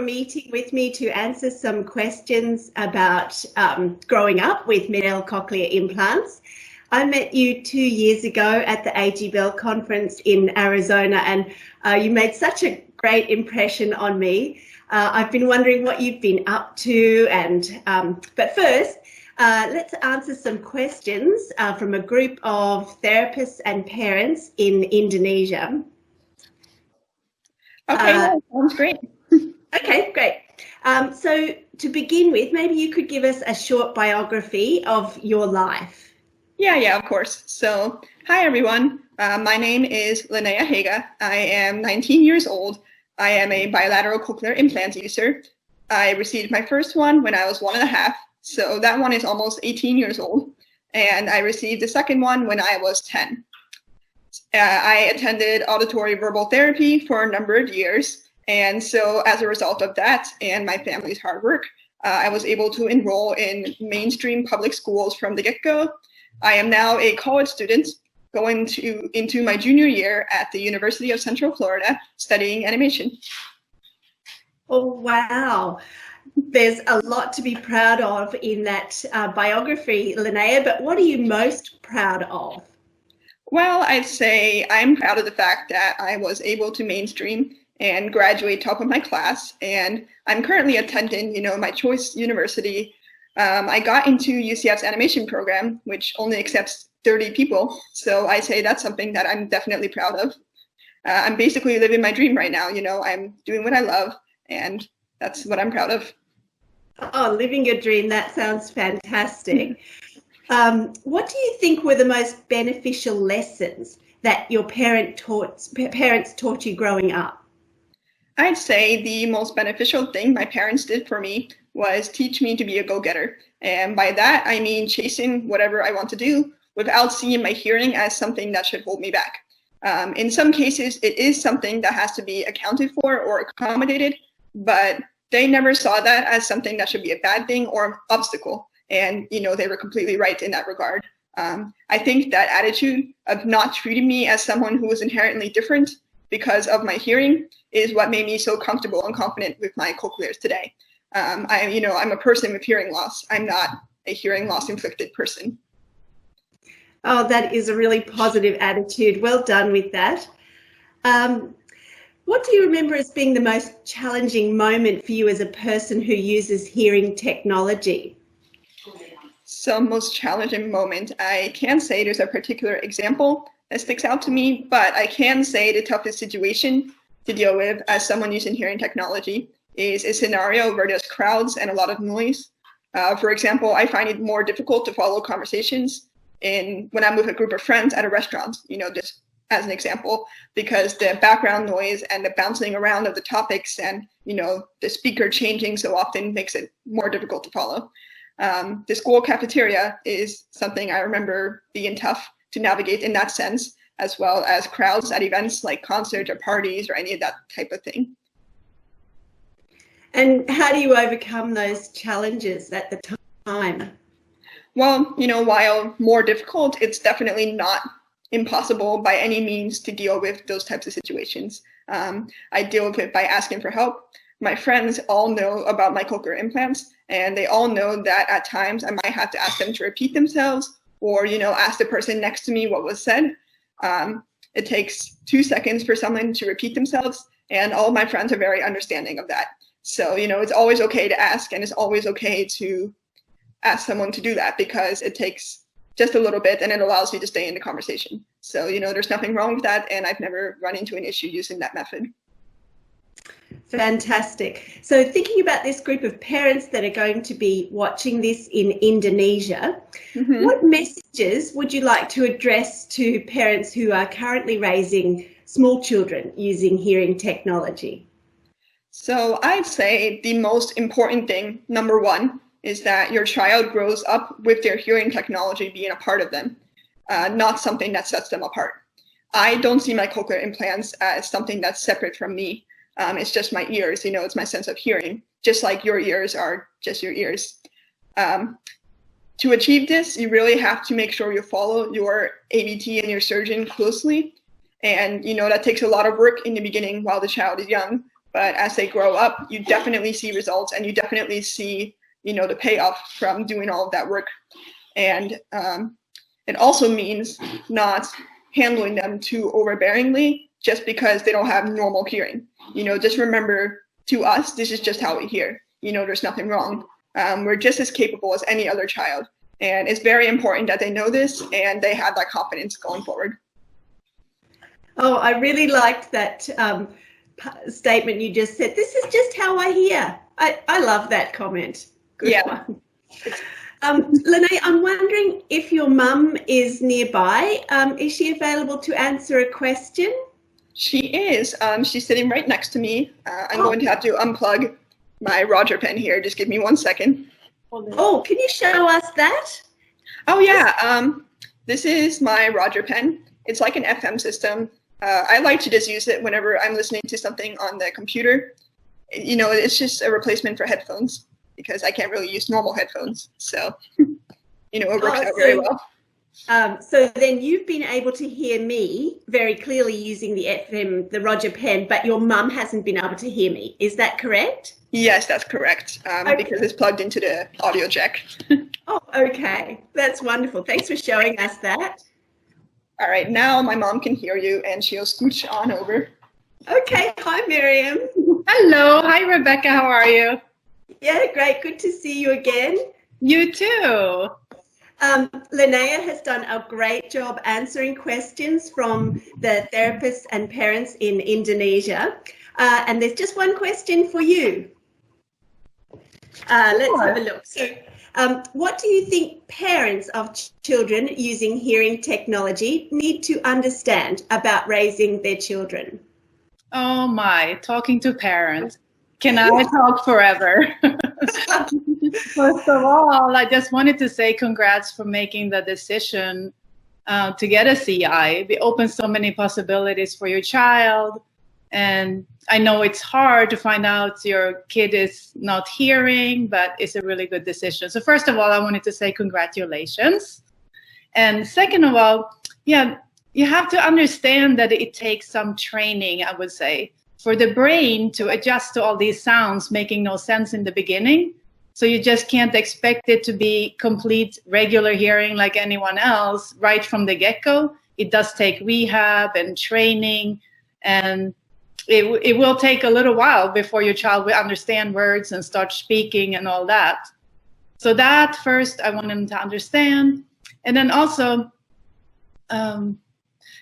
a meeting with me to answer some questions about growing up with middle cochlear implants. I met you 2 years ago at the AG Bell conference in Arizona, and you made such a great impression on me. I've been wondering what you've been up to, but first, let's answer some questions from a group of therapists and parents in Indonesia. Okay, sounds great. Okay, great. So to begin with, maybe you could give us a short biography of your life. Yeah, of course. So, hi everyone. My name is Linnea Haga. I am 19 years old. I am a bilateral cochlear implant user. I received my first one when I was 1.5, so that one is almost 18 years old. And I received the second one when I was 10. I attended auditory verbal therapy for a number of years. And so as a result of that and my family's hard work, I was able to enroll in mainstream public schools from the get-go. I am now a college student going into my junior year at the University of Central Florida studying animation. Oh, wow. There's a lot to be proud of in that biography, Linnea, but what are you most proud of? Well, I'd say I'm proud of the fact that I was able to mainstream and graduate top of my class, and I'm currently attending, my choice university. I got into UCF's animation program, which only accepts 30 people. So I say that's something that I'm definitely proud of. I'm basically living my dream right now. I'm doing what I love, and that's what I'm proud of. Oh, living your dream. That sounds fantastic. What do you think were the most beneficial lessons that your parents taught you growing up? I'd say the most beneficial thing my parents did for me was teach me to be a go-getter. And by that, I mean chasing whatever I want to do without seeing my hearing as something that should hold me back. In some cases, it is something that has to be accounted for or accommodated, but they never saw that as something that should be a bad thing or an obstacle. And, they were completely right in that regard. I think that attitude of not treating me as someone who was inherently different because of my hearing is what made me so comfortable and confident with my cochlears today. I'm a person with hearing loss. I'm not a hearing loss inflicted person. Oh, that is a really positive attitude. Well done with that. What do you remember as being the most challenging moment for you as a person who uses hearing technology? So most challenging moment, I can't say there's a particular example that sticks out to me, but I can say the toughest situation to deal with as someone using hearing technology is a scenario where there's crowds and a lot of noise. For example, I find it more difficult to follow conversations when I'm with a group of friends at a restaurant, just as an example, because the background noise and the bouncing around of the topics and, the speaker changing so often makes it more difficult to follow. The school cafeteria is something I remember being tough to navigate in that sense, as well as crowds at events like concerts or parties or any of that type of thing. And how do you overcome those challenges at the time? Well, while more difficult, it's definitely not impossible by any means to deal with those types of situations. I deal with it by asking for help. My friends all know about my cochlear implants, and they all know that at times I might have to ask them to repeat themselves or, ask the person next to me what was said. It takes 2 seconds for someone to repeat themselves, and all of my friends are very understanding of that. So, it's always okay to ask, and it's always okay to ask someone to do that because it takes just a little bit and it allows you to stay in the conversation. So, there's nothing wrong with that, and I've never run into an issue using that method. Fantastic. So thinking about this group of parents that are going to be watching this in Indonesia, what messages would you like to address to parents who are currently raising small children using hearing technology? So I'd say the most important thing, number one, is that your child grows up with their hearing technology being a part of them, not something that sets them apart. I don't see my cochlear implants as something that's separate from me. It's just my ears, it's my sense of hearing, just like your ears are just your ears. To achieve this, you really have to make sure you follow your ABT and your surgeon closely. And, that takes a lot of work in the beginning while the child is young. But as they grow up, you definitely see results, and you definitely see, the payoff from doing all of that work. And it also means not handling them too overbearingly just because they don't have normal hearing. Just remember, to us, this is just how we hear. There's nothing wrong. We're just as capable as any other child. And it's very important that they know this and they have that confidence going forward. Oh, I really liked that statement you just said. This is just how I hear. I love that comment. Good one. Linnea, I'm wondering if your mum is nearby. Is she available to answer a question? She is. She's sitting right next to me. I'm going to have to unplug my Roger pen here. Just give me 1 second. Oh, can you show us that? Oh, yeah. This is my Roger pen. It's like an FM system. I like to just use it whenever I'm listening to something on the computer. It's just a replacement for headphones because I can't really use normal headphones. So, it works out very well. So then you've been able to hear me very clearly using the FM, the Roger pen, but your mum hasn't been able to hear me. Is that correct? Yes, that's correct, because it's plugged into the audio jack. Oh, okay. That's wonderful. Thanks for showing us that. All right, now my mom can hear you, and she'll scooch on over. Okay. Hi, Miriam. Hello. Hi, Rebecca. How are you? Yeah, great. Good to see you again. You too. Linnea has done a great job answering questions from the therapists and parents in Indonesia. And there's just one question for you. Let's have a look. So, what do you think parents of children using hearing technology need to understand about raising their children? Oh my, talking to parents. Can I talk forever? First of all, I just wanted to say congrats for making the decision to get a CI. It opens so many possibilities for your child. And I know it's hard to find out your kid is not hearing, but it's a really good decision. So first of all, I wanted to say congratulations. And second of all, you have to understand that it takes some training, I would say, for the brain to adjust to all these sounds making no sense in the beginning. So you just can't expect it to be complete regular hearing like anyone else right from the get-go. It does take rehab and training, and it will take a little while before your child will understand words and start speaking and all that. So that first I want them to understand. And then also,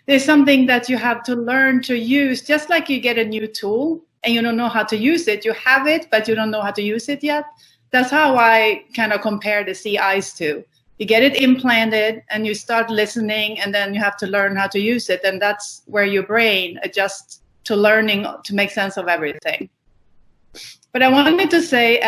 there's something that you have to learn to use, just like you get a new tool and you don't know how to use it. You have it, but you don't know how to use it yet. That's how I kind of compare the CIs to. You get it implanted and you start listening, and then you have to learn how to use it. And that's where your brain adjusts to learning to make sense of everything. But I wanted to say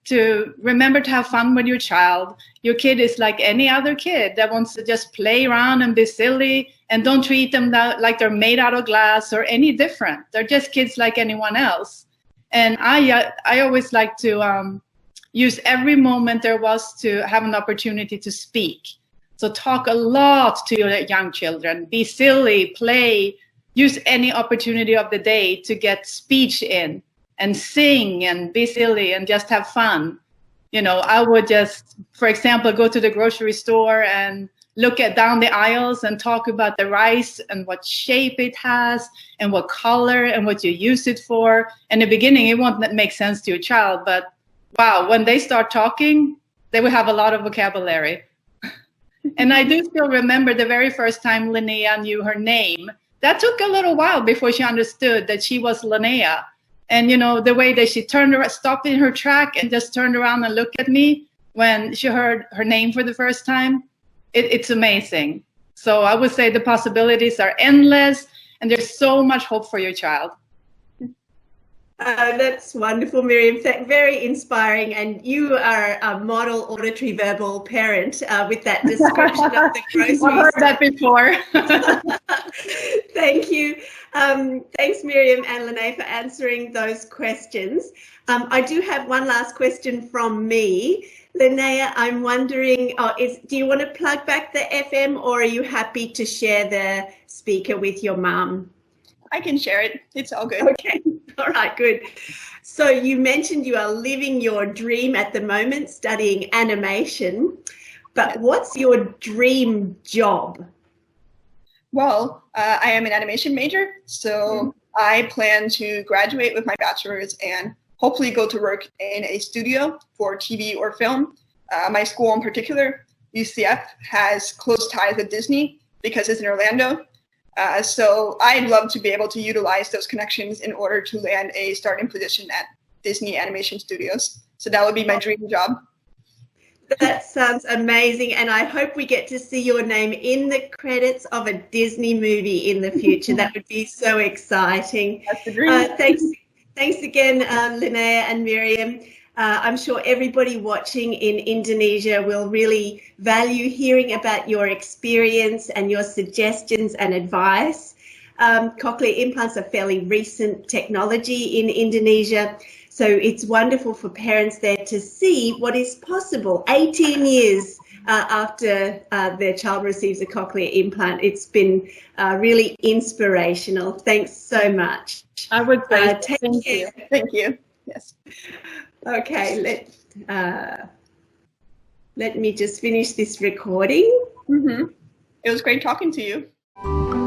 to remember to have fun with your child. Your kid is like any other kid that wants to just play around and be silly, and don't treat them like they're made out of glass or any different. They're just kids like anyone else. And I always like to use every moment there was to have an opportunity to speak. So talk a lot to your young children. Be silly, play, use any opportunity of the day to get speech in, and sing and be silly and just have fun. I would just, for example, go to the grocery store and look down the aisles and talk about the rice and what shape it has and what color and what you use it for. In the beginning, it won't make sense to your child, but wow, when they start talking, they will have a lot of vocabulary. And I do still remember the very first time Linnea knew her name. That took a little while before she understood that she was Linnea. And, the way that she stopped in her track and just turned around and looked at me when she heard her name for the first time, it's amazing. So I would say the possibilities are endless, and there's so much hope for your child. That's wonderful, Miriam. Very inspiring. And you are a model auditory verbal parent with that description of the grocery store. I've heard that before. Thank you. Thanks, Miriam and Linnea, for answering those questions. I do have one last question from me. Linnea, I'm wondering, do you want to plug back the FM, or are you happy to share the speaker with your mum? I can share it. It's all good. Okay. All right, good. So you mentioned you are living your dream at the moment, studying animation, but what's your dream job? Well, I am an animation major, so I plan to graduate with my bachelor's and hopefully go to work in a studio for TV or film. My school in particular, UCF, has close ties with Disney because it's in Orlando. So I'd love to be able to utilize those connections in order to land a starting position at Disney Animation Studios. So that would be my dream job. That sounds amazing, and I hope we get to see your name in the credits of a Disney movie in the future. That would be so exciting. That's the dream. Thanks again, Linnea and Miriam. I'm sure everybody watching in Indonesia will really value hearing about your experience and your suggestions and advice. Cochlear implants are fairly recent technology in Indonesia, so it's wonderful for parents there to see what is possible 18 years after their child receives a cochlear implant. It's been really inspirational. Thanks so much. I would say thank you. Thank you. Yes. Okay, let me just finish this recording. It was great talking to you.